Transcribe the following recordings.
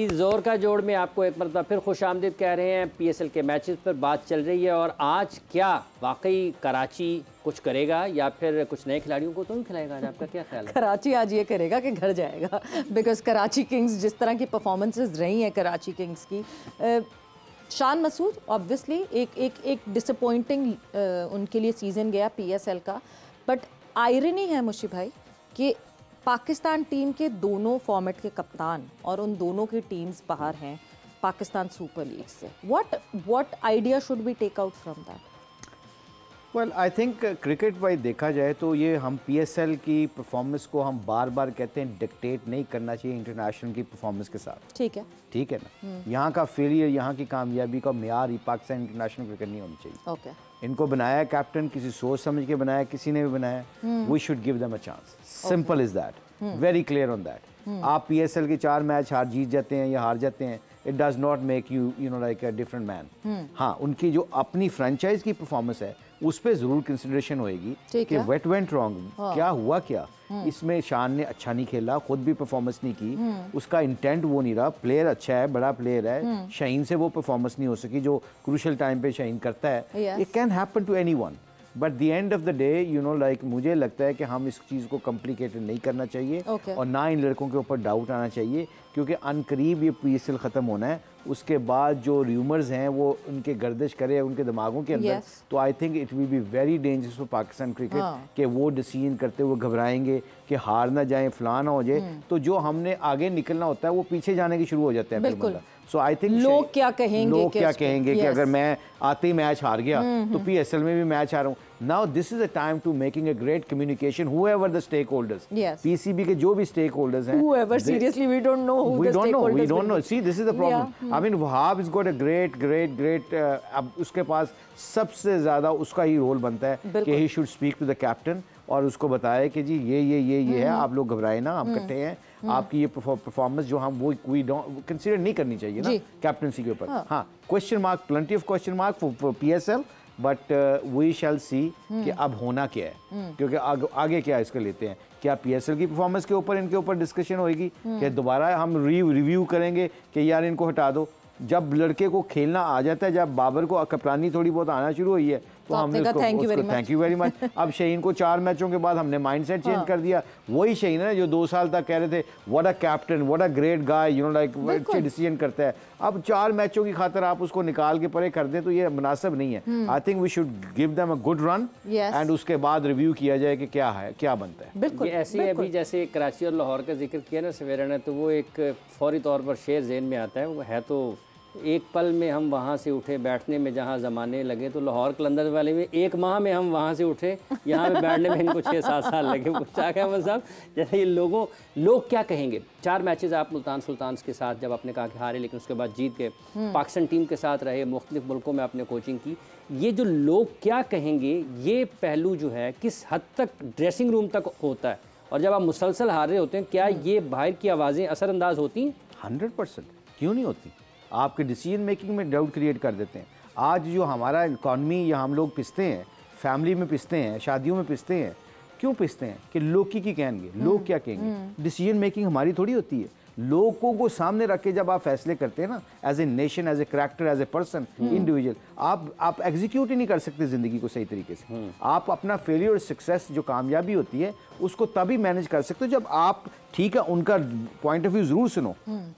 जी, जोर का जोड़ में आपको एक मरतबा फिर खुशामदीद कह रहे हैं। पीएसएल के मैचेस पर बात चल रही है और आज क्या वाकई कराची कुछ करेगा या फिर कुछ नए खिलाड़ियों को तो नहीं खिलाएगा? आज आपका क्या ख्याल है? कराची आज ये करेगा कि घर जाएगा, बिकॉज कराची किंग्स जिस तरह की परफॉर्मेंसेस रही हैं कराची किंग्स की, शान मसूद ऑब्वियसली एक डिसअपॉइंटिंग उनके लिए सीज़न गया पीएसएल का। बट आयरनी है मुशी भाई कि पाकिस्तान टीम के दोनों फॉर्मेट के कप्तान और उन दोनों की टीम्स बाहर हैं पाकिस्तान सुपर लीग से। What idea should be take out from that? Well I think cricket wise देखा जाए तो ये हम पीएसएल की परफॉर्मेंस को हम बार बार कहते हैं डिक्टेट नहीं करना चाहिए इंटरनेशनल की परफॉर्मेंस के साथ। ठीक है ना। यहाँ का फेलियर, यहाँ की कामयाबी का मेयार ही पाकिस्तान इंटरनेशनल क्रिकेट नहीं होनी चाहिए। ओके। इनको बनाया कैप्टन, किसी सोच समझ के बनाया, किसी ने भी बनाया। We should give them a chance, simple is that, very clear on that. आप पीएसएल के 4 मैच हार जीत जाते हैं या हार जाते हैं, it does not make you know like a different man. हाँ, उनकी जो अपनी फ्रेंचाइज की परफॉर्मेंस है उस पर जरूर कंसिडरेशन होएगी कि वेट वेंट रॉन्ग, क्या हुआ क्या इसमें। शान ने अच्छा नहीं खेला, खुद भी परफॉर्मेंस नहीं की, उसका इंटेंट वो नहीं रहा। प्लेयर अच्छा है, बड़ा प्लेयर है, शाहीन से वो परफॉर्मेंस नहीं हो सकी जो क्रूशल टाइम पे शाहीन करता है। It can happen to anyone, but the end of the day you know like मुझे लगता है कि हम इस चीज़ को कॉम्प्लिकेटेड नहीं करना चाहिए और ना इन लड़कों के ऊपर डाउट आना चाहिए, क्योंकि अनकरीब ये पीएसएल ख़त्म होना है। उसके बाद जो र्यूमर्स हैं वो उनके गर्दिश करे उनके दिमागों के अंदर, तो I think it will be very dangerous for Pakistan cricket कि वो डिसीजन करते हुए घबराएंगे कि हार ना जाए, फलाना हो जाए, तो जो हमने आगे निकलना होता है वो पीछे जाने की शुरू हो जाते हैं। सो आई थिंक लोग क्या कहेंगे कि अगर मैं आते ही मैच हार गया तो पीएसएल में भी मैच हारा हूं। Now this is a time to making a great communication, whoever the stakeholders, PCB के जो भी स्टेक होल्डर्स हैं, whoever, seriously we don't know who the stakeholders, we don't know. See, this is the problem. I mean, Wahab has got a great अब उसके पास सबसे ज्यादा उसका ही role बनता है कि he should speak to the captain और उसको बताए कि जी ये है, आप लोग घबराए ना, हम इकट्ठे हैं, आपकी ये परफॉर्मेंस जो हम वो वी डोंट कंसीडर नहीं करनी चाहिए ना कैप्टनसी के ऊपर। हाँ, question mark, plenty of question mark for PSL, but we shall see कि अब होना क्या है, क्योंकि आगे क्या इसका लेते हैं। क्या पीएसएल की परफॉर्मेंस के ऊपर इनके ऊपर डिस्कशन होएगी कि दोबारा हम रिव्यू करेंगे कि यार इनको हटा दो? जब लड़के को खेलना आ जाता है, जब बाबर को कप्तानी थोड़ी बहुत आना शुरू हुई है, तो हमने उसको थैंक यू वेरी मच। अब शाहीन को 4 मैचों के बाद हमने माइंडसेट चेंज कर दिया। वही शाहीन है जो 2 साल तक कह रहे थे what a captain, what a great guy, you know like अच्छे डिसीजन करता है। अब 4 मैचों की खातिर आप उसको निकाल के परे कर दें तो ये मुनासिब नहीं है। I think we should give them a good run and उसके बाद रिव्यू किया जाए कि क्या है, क्या बनता है। बिल्कुल ऐसे ही अभी जैसे कराची और लाहौर का जिक्र किया ना सवेरा ने, तो वो एक फौरी तौर पर शेर ज़हन में आता है। वो है तो एक पल में हम वहाँ से उठे बैठने में जहाँ ज़माने लगे, तो लाहौर कलंदर वाले में 1 माह में हम वहाँ से उठे, यहाँ पे बैठने में इनको 6-7 साल लगे। पूछा क्या मतलब, जैसे ये लोग क्या कहेंगे। 4 मैचेस आप मुल्तान सुल्तान के साथ जब आपने कहा कि हारे लेकिन उसके बाद जीत गए, पाकिस्तान टीम के साथ रहे, मुख्तलिफ मुल्कों में आपने कोचिंग की, ये जो लोग क्या कहेंगे ये पहलू जो है किस हद तक ड्रेसिंग रूम तक होता है, और जब आप मुसलसल हार रहे होते हैं क्या ये बाहर की आवाज़ें असरअंदाज होती हैं? 100%, क्यों नहीं होती। आपके डिसीजन मेकिंग में डाउट क्रिएट कर देते हैं। आज जो हमारा इकॉनमी या हम लोग पिसते हैं, फैमिली में पिसते हैं, शादियों में पिसते हैं, क्यों पिसते हैं कि लोग की कहेंगे, लोग क्या कहेंगे। डिसीजन मेकिंग हमारी थोड़ी होती है। लोगों को सामने रख के जब आप फैसले करते हैं ना, as a nation, as a character, as a person, individual, आप एग्जीक्यूट ही नहीं कर सकते ज़िंदगी को सही तरीके से। आप अपना फेलियर और सक्सेस जो कामयाबी होती है उसको तभी मैनेज कर सकते हो जब आप, ठीक है, उनका पॉइंट ऑफ व्यू जरूर सुनो।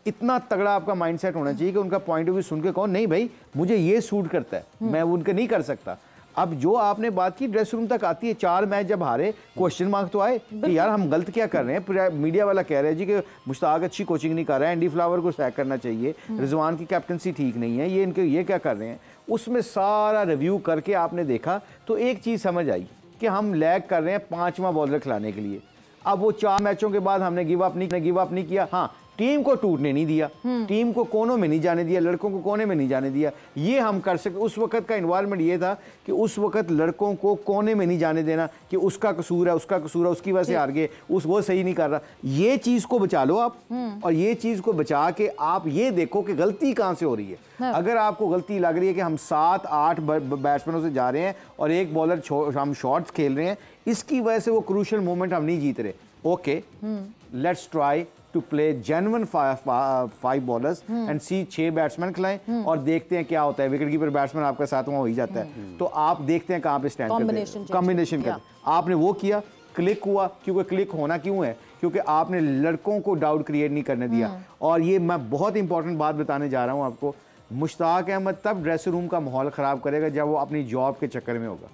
इतना तगड़ा आपका माइंडसेट होना चाहिए कि उनका पॉइंट ऑफ व्यू सुन के कहो नहीं भाई मुझे ये सूट करता है, मैं उनका नहीं कर सकता। अब जो आपने बात की ड्रेस रूम तक आती है, 4 मैच जब हारे, क्वेश्चन मार्क तो आए कि यार हम गलत क्या कर रहे हैं। मीडिया वाला कह रहे हैं जी कि मुश्ताक अच्छी कोचिंग नहीं कर रहा है, एंडी फ्लावर को सैक करना चाहिए, रिजवान की कैप्टनसी ठीक नहीं है, ये क्या कर रहे हैं। उसमें सारा रिव्यू करके आपने देखा तो एक चीज़ समझ आई कि हम लैग कर रहे हैं 5वां बॉलर खिलाने के लिए। अब वो 4 मैचों के बाद हमने गिव अप नहीं किया। हाँ, टीम को टूटने नहीं दिया, टीम को कोनों में नहीं जाने दिया, लड़कों को कोने में नहीं जाने दिया। ये हम कर सकते। उस वक्त का इन्वायरमेंट ये था कि उस वक्त लड़कों को कोने में नहीं जाने देना कि उसका कसूर है, उसकी वजह से हार गए, वो सही नहीं कर रहा। ये चीज़ को बचा लो आप, और ये चीज़ को बचा के आप ये देखो कि गलती कहाँ से हो रही है। अगर आपको गलती लग रही है कि हम 7-8 बैट्समैनों से जा रहे हैं और एक बॉलर हम शॉट्स खेल रहे हैं, इसकी वजह से वो क्रूशियल मोमेंट हम नहीं जीत रहे, okay, let's try to play genuine 5 bowlers and see 6 batsman खिलाएं और देखते हैं क्या होता है। विकेट कीपर बैट्समैन आपका सातवां हो ही जाता है, तो आप देखते हैं कहाँ पे स्टैंड करते हैं, कॉम्बिनेशन करते हैं। आपने वो किया, क्लिक हुआ, क्योंकि क्लिक होना क्यों है, क्योंकि आपने लड़कों को डाउट क्रिएट नहीं करने दिया। और ये मैं बहुत इंपॉर्टेंट बात बताने जा रहा हूँ आपको, मुश्ताक अहमद तब ड्रेसिंग रूम का माहौल ख़राब करेगा जब वो अपनी जॉब के चक्कर में होगा,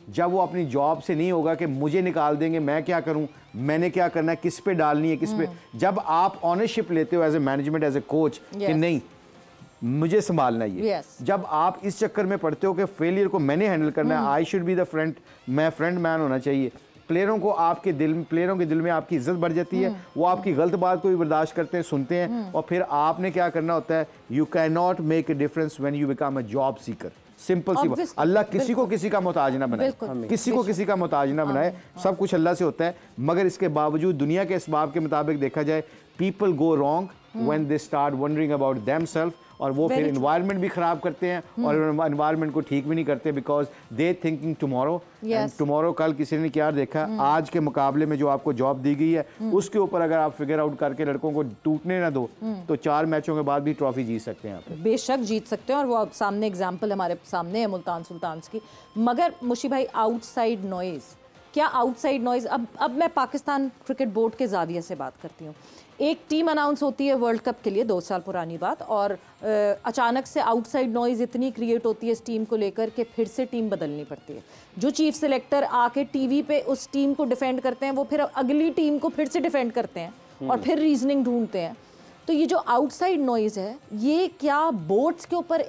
जब वो अपनी जॉब से नहीं होगा कि मुझे निकाल देंगे, मैं क्या करूं, मैंने क्या करना है, किस पे डालनी है, किस पे। जब आप ऑनरशिप लेते हो as a management, as a coach, कि नहीं मुझे संभालना है ये, जब आप इस चक्कर में पड़ते हो कि फेलियर को मैंने हैंडल करना है, I should be the front, मैं फ्रंट मैन होना चाहिए, प्लेयरों को आपके दिल, प्लेयरों के दिल में आपकी इज्जत बढ़ जाती है, वो आपकी गलत बात को भी बर्दाश्त करते हैं, सुनते हैं, और फिर आपने क्या करना होता है, you can not make a difference when you become a job seeker. Simple सी बात, अल्लाह किसी को किसी का मोहताज ना बनाए, किसी को किसी का मोहताज ना बनाए, सब कुछ अल्लाह से होता है। मगर इसके बावजूद दुनिया के इसबाब के मुताबिक देखा जाए, people go wrong when they start wondering about themselves, और वो फिर एनवायरनमेंट भी खराब करते हैं और एनवायरनमेंट को ठीक भी नहीं करते, because they thinking tomorrow and tomorrow. कल किसी ने क्या देखा, आज के मुकाबले में जो आपको जॉब दी गई है उसके ऊपर अगर आप फिगर आउट करके लड़कों को टूटने ना दो तो 4 मैचों के बाद भी ट्रॉफी जीत सकते हैं आप। बेशक जीत सकते हैं, और वो सामने एग्जाम्पल हमारे सामने है मुल्तान सुल्तान्स की। मगर मुशी भाई, आउटसाइड नॉइज़, क्या आउटसाइड नॉइज़, अब मैं पाकिस्तान क्रिकेट बोर्ड के ज़ाविये से बात करती हूँ। एक टीम अनाउंस होती है वर्ल्ड कप के लिए, 2 साल पुरानी बात, और अचानक से आउटसाइड नॉइज़ इतनी क्रिएट होती है इस टीम को लेकर कि फिर से टीम बदलनी पड़ती है। जो चीफ सिलेक्टर आके टीवी पे उस टीम को डिफेंड करते हैं, वो फिर अगली टीम को फिर से डिफेंड करते हैं और फिर रीजनिंग ढूंढते हैं। तो ये जो आउटसाइड नॉइज़ है, ये क्या बोर्ड्स के ऊपर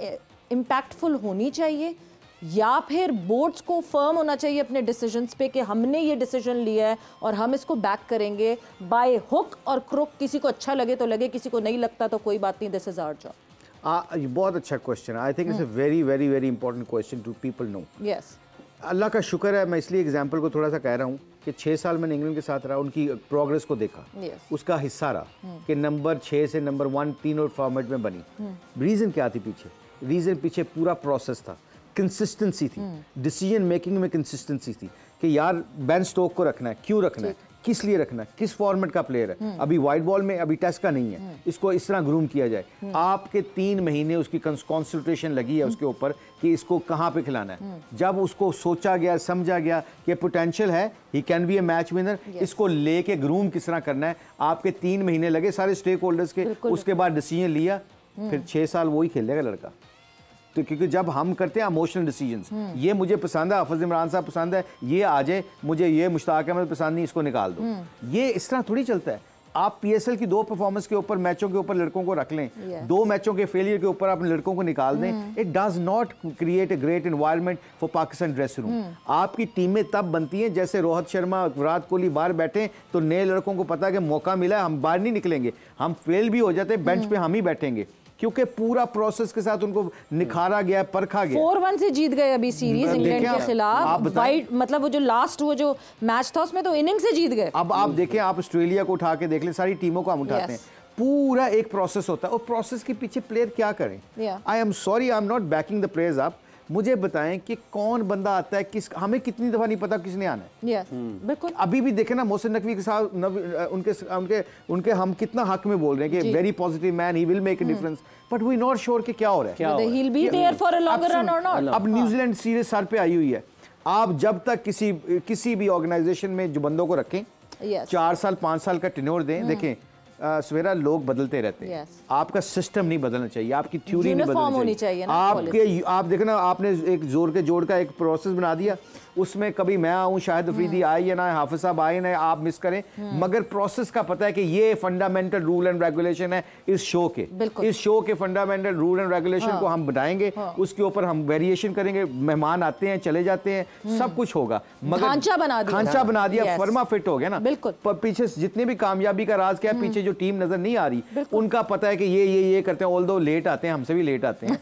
इम्पैक्टफुल होनी चाहिए, या फिर बोर्ड्स को फर्म होना चाहिए अपने डिसीजंस पे कि हमने ये डिसीजन लिया है और हम इसको बैक करेंगे बाय हुक और क्रुक, किसी को अच्छा लगे तो लगे, किसी को नहीं लगता तो कोई बात नहीं, दिस इज आवर जॉब। बहुत अच्छा क्वेश्चन है, I think it's a very very very important question to people no. Yes, अल्लाह का शुक्र है, मैं इसलिए एग्जाम्पल को थोड़ा सा कह रहा हूँ कि 6 साल मैंने इंग्लैंड के साथ रहा, उनकी प्रोग्रेस को देखा, उसका हिस्सा रहा कि नंबर 6 से नंबर 1 तीनों फॉर्मेट में बनी। रीज़न क्या थी पीछे? रीज़न पीछे पूरा प्रोसेस था, कंसिस्टेंसी थी, डिसीजन मेकिंग में कंसिस्टेंसी थी कि यार बेन स्टोक को रखना है, क्यों रखना है, किस लिए रखना है, किस फॉर्मेट का प्लेयर है, अभी वाइट बॉल में, अभी टेस्ट का नहीं है, इसको इस तरह ग्रूम किया जाए। आपके 3 महीने उसकी कंसंट्रेशन लगी है उसके ऊपर कि इसको कहाँ पे खिलाना है। जब उसको सोचा गया, समझा गया कि पोटेंशियल है, he can be A match winner, इसको लेके ग्रूम किस तरह करना है, आपके 3 महीने लगे सारे स्टेक होल्डर्स के, उसके बाद डिसीजन लिया, फिर 6 साल वही खेलेगा लड़का। तो क्योंकि जब हम करते हैं इमोशनल डिसीजंस, ये मुझे पसंद है, हाफिज इमरान साहब पसंद है, ये आ जाए, मुझे ये मुश्ताक अहमद पसंद नहीं, इसको निकाल दो, ये इस तरह थोड़ी चलता है। आप पीएसएल की 2 परफॉर्मेंस के ऊपर, मैचों के ऊपर लड़कों को रख लें, 2 मैचों के फेलियर के ऊपर अपने लड़कों को निकाल दें, it does not create a great environment for Pakistan dressing room. आपकी टीमें तब बनती हैं जैसे रोहित शर्मा, विराट कोहली बाहर बैठे तो नए लड़कों को पता है कि मौका मिला है, हम बाहर नहीं निकलेंगे, हम फेल भी हो जाते, बेंच पे हम ही बैठेंगे, क्योंकि पूरा प्रोसेस के साथ उनको निखारा गया, परखा गया। 4-1 से जीत गए अभी सीरीज इंग्लैंड के खिलाफ, वाइट मतलब वो जो लास्ट वो जो मैच था उसमें तो इनिंग से जीत गए। अब आप देखें, आप ऑस्ट्रेलिया को उठा के देख लें, सारी टीमों को हम उठाते हैं, पूरा एक प्रोसेस होता है, और प्रोसेस के पीछे प्लेयर क्या करें। I am sorry, I am not banking the players up. मुझे बताएं कि कौन बंदा आता है, किस, हमें कितनी दफा नहीं पता किसने आना है। बिल्कुल, अभी भी देखे ना मोहसिन नकवी के साथ उनके हम कितना हक में बोल रहे हैं कि very positive man, he will make a difference, but we not sure कि क्या हो रहा है, he will be there for a longer run और नॉट। अब न्यूजीलैंड सीरीज सर पे आई हुई है, आप जब तक किसी भी ऑर्गेनाइजेशन में जो बंदों को रखें, 4 साल 5 साल का टेन्योर दें, देखें सवेरा लोग बदलते रहते हैं, आपका सिस्टम नहीं बदलना चाहिए, आपकी थ्योरी नहीं बदलनी चाहिए, आप देखो ना, आपने एक जोड़ के जोड़ का एक प्रोसेस बना दिया, उसमें कभी मैं आऊँ, शाहिद अफरीदी आए या ना, हाफिज साहब आए ना, आप मिस करें, मगर प्रोसेस का पता है कि ये फंडामेंटल रूल एंड रेगुलेशन है इस शो के, इस शो के फंडामेंटल रूल एंड रेगुलेशन को हम बनाएंगे, उसके ऊपर हम वेरिएशन करेंगे, मेहमान आते हैं चले जाते हैं, सब कुछ होगा, मगर खांचा बना दिया, फर्मा फिट हो गया ना। बिल्कुल, पीछे जितने भी कामयाबी का राज क्या है, पीछे जो टीम नजर नहीं आ रही, उनका पता है कि ये करते हैं, ऑल्दो लेट आते हैं, हमसे भी लेट आते हैं,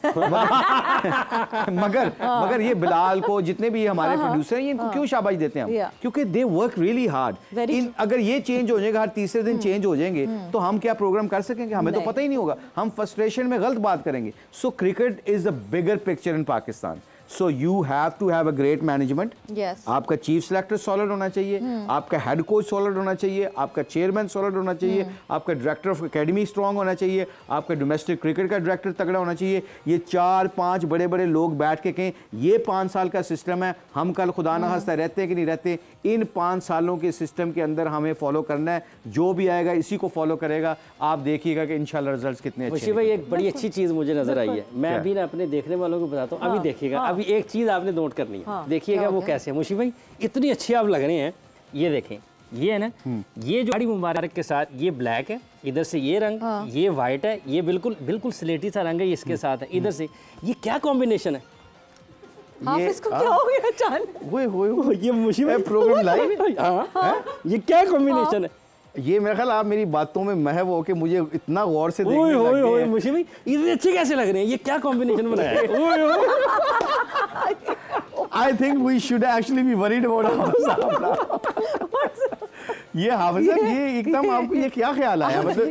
मगर ये बिलाल को, जितने भी हमारे प्रोड्यूसर हैं, इनको क्यों शाबाश देते हैं हम, क्योंकि दे वर्क रियली हार्ड। अगर ये चेंज हो जाएगा, हर तीसरे दिन चेंज हो जाएंगे, तो हम क्या प्रोग्राम कर सकेंगे, हमें तो पता ही नहीं होगा, हम फ्रस्ट्रेशन में गलत बात करेंगे। So cricket is a bigger picture in Pakistan, so you have to have a great management. Yes. आपका चीफ सेलेक्टर सॉलिड होना चाहिए, आपका हेड कोच सॉलिड होना चाहिए, आपका चेयरमैन सॉलिड होना चाहिए, आपका डायरेक्टर ऑफ एकेडमी स्ट्रांग होना चाहिए, आपका डोमेस्टिक क्रिकेट का डायरेक्टर तगड़ा होना चाहिए। ये 4-5 बड़े बड़े लोग बैठ के कहें ये 5 साल का सिस्टम है, हम कल खुदा ना खास्ता रहते हैं कि नहीं रहते, इन 5 सालों के सिस्टम के अंदर हमें फॉलो करना है, जो भी आएगा इसी को फॉलो करेगा। आप देखिएगा कि इंशाल्लाह रिजल्ट्स कितने अच्छे मुशी भाई एक बड़ी अच्छी चीज़ मुझे नजर आई है, मैं अभी ना अपने देखने वालों को बताता हूँ। अभी देखिएगा, अभी एक चीज़ आपने नोट करनी है, देखिएगा वो कैसे है। मुशी भाई इतनी अच्छी आप लग रहे हैं, ये देखें, ये है ना, ये जो गाड़ी मुबारक के साथ ये ब्लैक है, इधर से ये रंग, ये वाइट है, ये बिल्कुल बिल्कुल स्लेटी सा रंग है इसके साथ है, इधर से ये क्या कॉम्बिनेशन है? हाफिज को क्या हो गया अचानक? ये मुशी भाई प्रोग्राम लाइव, ये क्या कॉम्बिनेशन है? ये मेरा ख्याल आप मेरी बातों में महव हो के मुझे इतना गौर से देखने लग गए हैं। मुशी भाई इतने अच्छे कैसे लग रहे हैं, ये क्या कॉम्बिनेशन बनाया है? I think we should actually be worried about ये हाफिज साहब, ये एकदम आपको ये क्या ख्याल आया? मतलब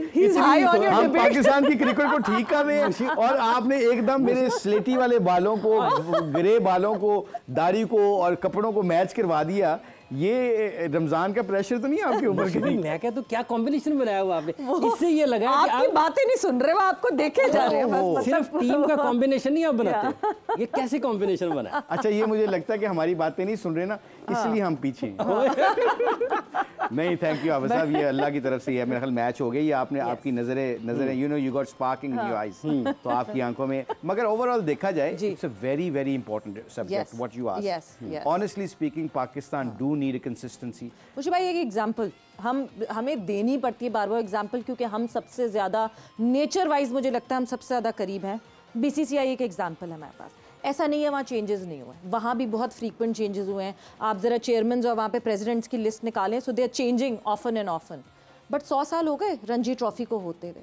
हम पाकिस्तान की क्रिकेट को ठीक कर रहे हैं और आपने एकदम मेरे स्लेटी वाले बालों को, ग्रे बालों को, दाढ़ी को और कपड़ों को मैच करवा दिया। ये रमजान का प्रेशर तो नहीं है आपके ऊपर? मैं क्या, तो क्या कॉम्बिनेशन बनाया हुआ आपने, इससे ये लगा कि आपकी बातें नहीं सुन रहे, वो आपको देखे जा रहे हैं बस। सिर्फ टीम का कॉम्बिनेशन नहीं आप बनाते, ये कैसे कॉम्बिनेशन बना? अच्छा, ये मुझे लगता है कि हमारी बातें नहीं सुन रहे ना, इसलिए हम पीछे नहीं। थैंक यू हाफिज साहब, ये अल्लाह की तरफ से है। मेरा ख्याल मैच हो गई, ये आपने आपकी नजरें you know you got sparking in your eyes, तो आपकी आंखों में। मगर ओवरऑल देखा जाए it's a very very important subject what you asked. Honestly speaking, Pakistan do need consistency. मुझे भाई एक एग्जांपल हमें देनी पड़ती है बार बार एग्जांपल, क्योंकि हम सबसे ज़्यादा नेचर वाइज मुझे लगता है हम सबसे ज़्यादा करीब हैं। बीसीसीआई एक एग्जांपल है हमारे पास। ऐसा नहीं है वहाँ चेंजेस नहीं हुए, वहाँ भी बहुत फ्रीक्वेंट चेंजेस हुए हैं। आप ज़रा चेयरमैन और वहाँ पे प्रेसिडेंट्स की लिस्ट निकालें, so they are changing often and often. But 100 साल हो गए रणजी ट्रॉफी को होते हुए।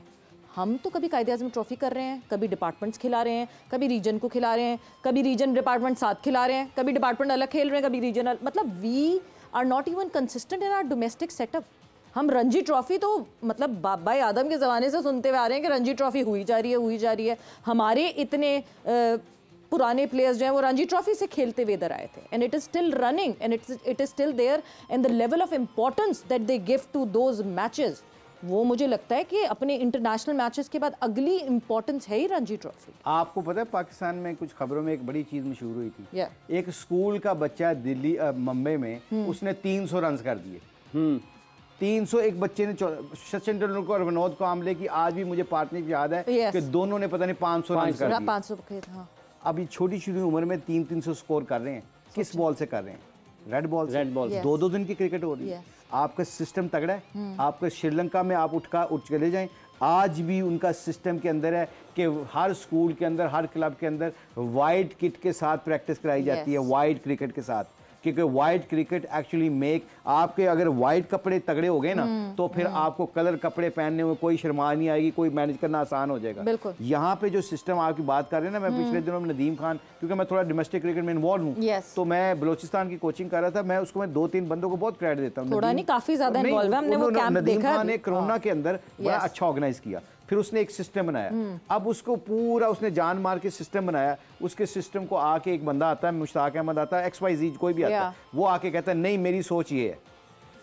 हम तो कभी कायदे आज़म ट्रॉफी कर रहे हैं, कभी डिपार्टमेंट्स खिला रहे हैं, कभी रीजन को खिला रहे हैं, कभी रीजन डिपार्टमेंट साथ खिला रहे हैं, कभी डिपार्टमेंट अलग खेल रहे हैं, कभी रीजनल। मतलब we are not even consistent in our domestic setup. हम रणजी ट्रॉफी तो मतलब बाबा आदम के ज़माने से सुनते हुए आ रहे हैं कि रणजी ट्रॉफी हुई जा रही है। हमारे इतने पुराने प्लेयर्स जो हैं वो रणजी ट्रॉफी से खेलते हुए इधर आए थे, and it is still running and it is still there, and the level of importance that they give to those matches, वो मुझे लगता है कि अपने इंटरनेशनल मैचेस के बाद अगली इंपॉर्टेंस है ही रणजी ट्रॉफी। आपको पता है पाकिस्तान में कुछ खबरों में एक बड़ी चीज़ मशहूर हुई थी, एक स्कूल का बच्चा दिल्ली मुंबई में उसने 300 रन कर दिए। 300 एक बच्चे ने, सचिन तेंदुलकर और विनोद कांबले की आज भी मुझे पार्टनरशिप याद है कि दोनों ने पता नहीं 500 रन कर दिए। 500 अभी छोटी छोटी उम्र में 300 स्कोर कर रहे हैं। किस बॉल से कर रहे हैं? Red ball. 2-2 दिन की क्रिकेट हो रही है। आपका सिस्टम तगड़ा है। आपका श्रीलंका में आप उठ चले जाएं, आज भी उनका सिस्टम के अंदर है कि हर स्कूल के अंदर, हर क्लब के अंदर वाइट किट के साथ प्रैक्टिस कराई जाती है, वाइट क्रिकेट के साथ। क्योंकि वाइट क्रिकेट एक्चुअली मेक आपके, अगर वाइट कपड़े तगड़े हो गए ना तो फिर आपको कलर कपड़े पहनने में कोई शर्मा नहीं आएगी, कोई मैनेज करना आसान हो जाएगा। यहाँ पे जो सिस्टम आपकी बात कर रहे हैं ना, मैं पिछले दिनों में नदीम खान, क्योंकि मैं थोड़ा डोमेस्टिक क्रिकेट में इन्वॉल्व हूँ, तो मैं बलूचिस्तान की कोचिंग कर रहा था, मैं उसको 2-3 बंदों को बहुत क्रेडिट देता हूँ। थोड़ा नहीं, काफी ज्यादा इन्वॉल्व है, हमने वो कैंप देखा। नदीम खान ने कोरोना के अंदर बड़ा अच्छा ऑर्गेनाइज किया, फिर उसने एक सिस्टम बनाया। अब उसको पूरा उसने जान मार के सिस्टम बनाया। उसके सिस्टम को आके एक बंदा आता है, मुश्ताक अहमद आता है, XYZ कोई भी आता है, वो आके कहता है नहीं मेरी सोच ये है।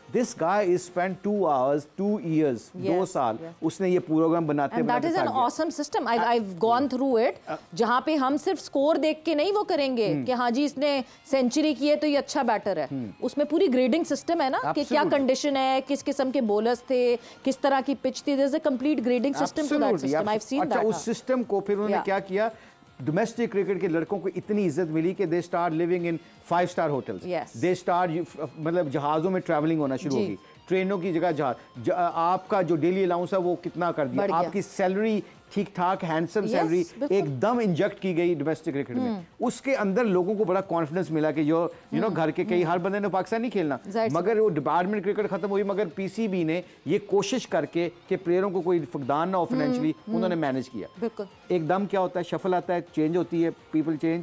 This guy is spend 2 hours 2 years 2 साल उसने ये प्रोग्राम बनाते that is an awesome system. I have gone through it, जहां पे हम सिर्फ स्कोर देख के नहीं वो करेंगे कि हाँ जी इसने सेंचुरी की है तो ये अच्छा बैटर है। उसमें पूरी ग्रेडिंग सिस्टम है ना कि क्या कंडीशन है, किस किस्म के बॉलर्स थे, किस तरह की पिच थी। There is a complete grading system to that system. I have seen that. अच्छा, उस सिस्टम को फिर उन्होंने क्या किया, डोमेस्टिक क्रिकेट के लड़कों को इतनी इज्जत मिली कि they start living in 5-star hotels. They start मतलब जहाज़ों में ट्रैवलिंग होना शुरू होगी, ट्रेनों की जगह जहाज। आपका जो डेली अलाउंस है वो कितना कर दिया, आपकी सैलरी ठीक ठाक हैंडसम सैलरी एकदम इंजेक्ट की गई डोमेस्टिक क्रिकेट में। उसके अंदर लोगों को बड़ा कॉन्फिडेंस मिला कि जो यू नो घर के कई हर बंदे ने पाकिस्तान नहीं खेलना, मगर वो डिपार्टमेंट क्रिकेट खत्म हुई, मगर पीसीबी ने ये कोशिश करके कि प्लेयरों को कोई फुकदान ना हो फाइनेंशियली, उन्होंने मैनेज किया। एकदम क्या होता है, शफल आता है, चेंज होती है, people change,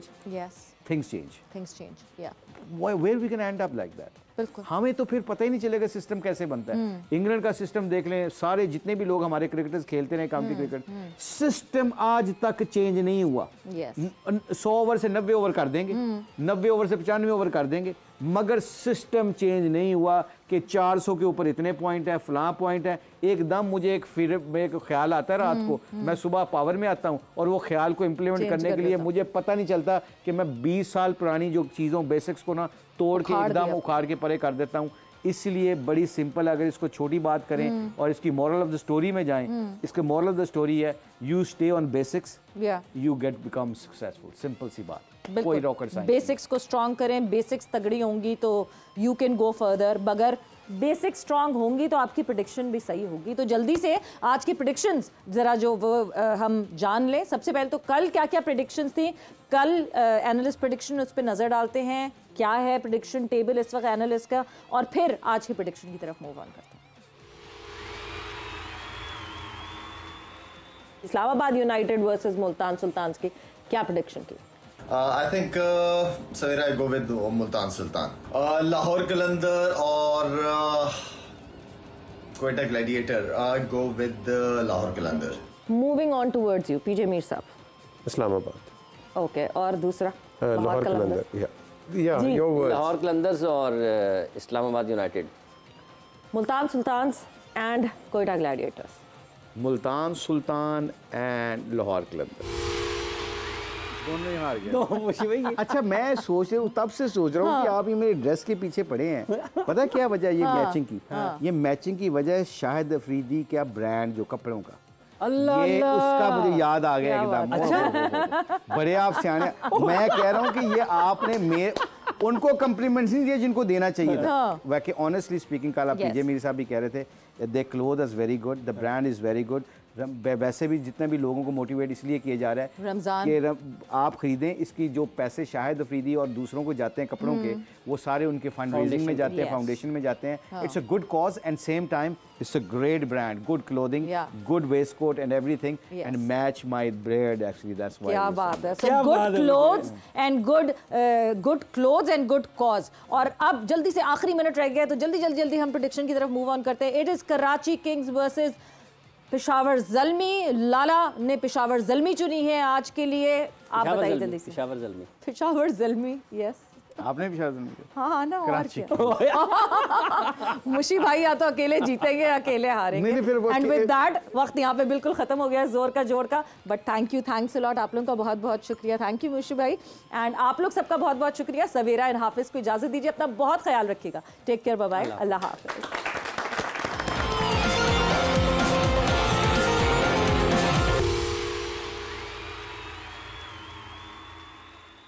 things change, things change. या where we can end up like that? बिल्कुल। हमें तो फिर पता ही नहीं चलेगा सिस्टम कैसे बनता है। इंग्लैंड का सिस्टम देख लें, सारे जितने भी लोग हमारे क्रिकेटर्स खेलते रहे काउंटी क्रिकेट, सिस्टम आज तक चेंज नहीं हुआ। 100 ओवर से 90 ओवर कर देंगे, 90 ओवर से 95 ओवर कर देंगे, मगर सिस्टम चेंज नहीं हुआ कि 400 के ऊपर इतने पॉइंट है, फलां पॉइंट है। एकदम मुझे एक ख्याल आता है रात को, मैं सुबह पावर में आता हूँ और वो ख्याल को इम्प्लीमेंट करने के लिए मुझे पता नहीं चलता कि मैं 20 साल पुरानी जो चीज़ों बेसिक्स को ना तोड़ के एकदम उखाड़ के परे कर देता हूँ। इसलिए बड़ी सिंपल, अगर इसको छोटी बात करें और इसकी मॉरल ऑफ द स्टोरी में जाएं, इसके मॉरल ऑफ द स्टोरी है you stay on basics, you get become successful. Simple सी बात, कोई रॉकेट साइंस। बेसिक्स को स्ट्रांग करें, बेसिक्स तगड़ी होंगी तो यू कैन गो फर्दर। मगर बेसिक्स स्ट्रांग होंगी तो आपकी प्रेडिक्शन भी सही होगी। तो जल्दी से आज की प्रेडिक्शंस जरा जो वो हम जान लें। सबसे पहले तो कल क्या क्या प्रेडिक्शंस थी, कल एनालिस्ट प्रेडिक्शन उस पर नज़र डालते हैं, क्या है प्रेडिक्शन टेबल इस वक्त एनालिस्ट का, और फिर आज की प्रेडिक्शन की तरफ मूव ऑन करते हैं। Islamabad United versus Multan Sultans की क्या प्रेडिक्शन की? I think Savira, I go with Multan Sultan. Lahore Qalandar और Quetta Gladiator, I go with Lahore Qalandar. Moving on towards you, PJ Mir साहब. इस्लामाबाद। Okay, और दूसरा? लाहौर कलंदर। या योर वर्ड्स। लाहौर कलंदर्स और Islamabad United. Multan Sultans and Quetta Gladiators. Multan Sultan and Lahore Qalandar दोनों ही हार गए। अच्छा, मैं सोच रहा हूँ, तब से सोच रहा हूँ कि आप ये मेरे ड्रेस के पीछे पड़े हैं। पता क्या वजह ये मैचिंग की? ये मैचिंग की वजह है शाहिद अफरीदी का ब्रांड जो कपड़ों का, ये उसका मुझे याद आ गया एकदम। अच्छा, बड़े आप सियाने। मैं कह रहा हूँ कि ये आपने उनको कम्प्लीमेंट्स नहीं दिए जिनको देना चाहिए था। वैसे ऑनेस्टली स्पीकिंग, कल आप पीजे मीर साहब भी कह रहे थे, the cloth is very good, the brand is very good. वैसे भी जितने भी लोगों को मोटिवेट इसलिए किया जा रहा है कि आप खरीदें, इसकी जो पैसे शाहिद अफरीदी और दूसरों को जाते हैं कपड़ों के, वो सारे उनके फंड रेजिंग में जाते हैं, फाउंडेशन में जाते हैं। It's a good cause and same time it's a great brand, good clothing, good waistcoat and everything and match my bread actually, that's why. क्या बात है। So good clothes and good clothes and good cause. और अब जल्दी से आखिरी minute रह गया, तो जल्दी हम प्रेडिक्शन की तरफ मूव ऑन करते हैं। It is Karachi Kings versus Peshawar Zalmi. Lala ने पेशावर ज़ल्मी चुनी है आज के लिए। आप बताइए जल्दी से। पेशावर ज़ल्मी, यस। आपने पेशावर ज़ल्मी? हाँ ना, और क्या। मुशी भाई या तो अकेले जीतेंगे या अकेले हारेंगे। एंड विद दैट वक्त यहाँ पे बिल्कुल खत्म हो गया जोर का जोड़ का। बट थैंक्स अ लॉट, आप लोगों का बहुत बहुत शुक्रिया। थैंक यू मुशी भाई, एंड आप लोग सबका बहुत बहुत शुक्रिया। सवेरा एंड हाफिज को इजाजत दीजिए, अपना बहुत ख्याल रखिएगा। टेक केयर, बाय बाय, अल्लाह हाफिज।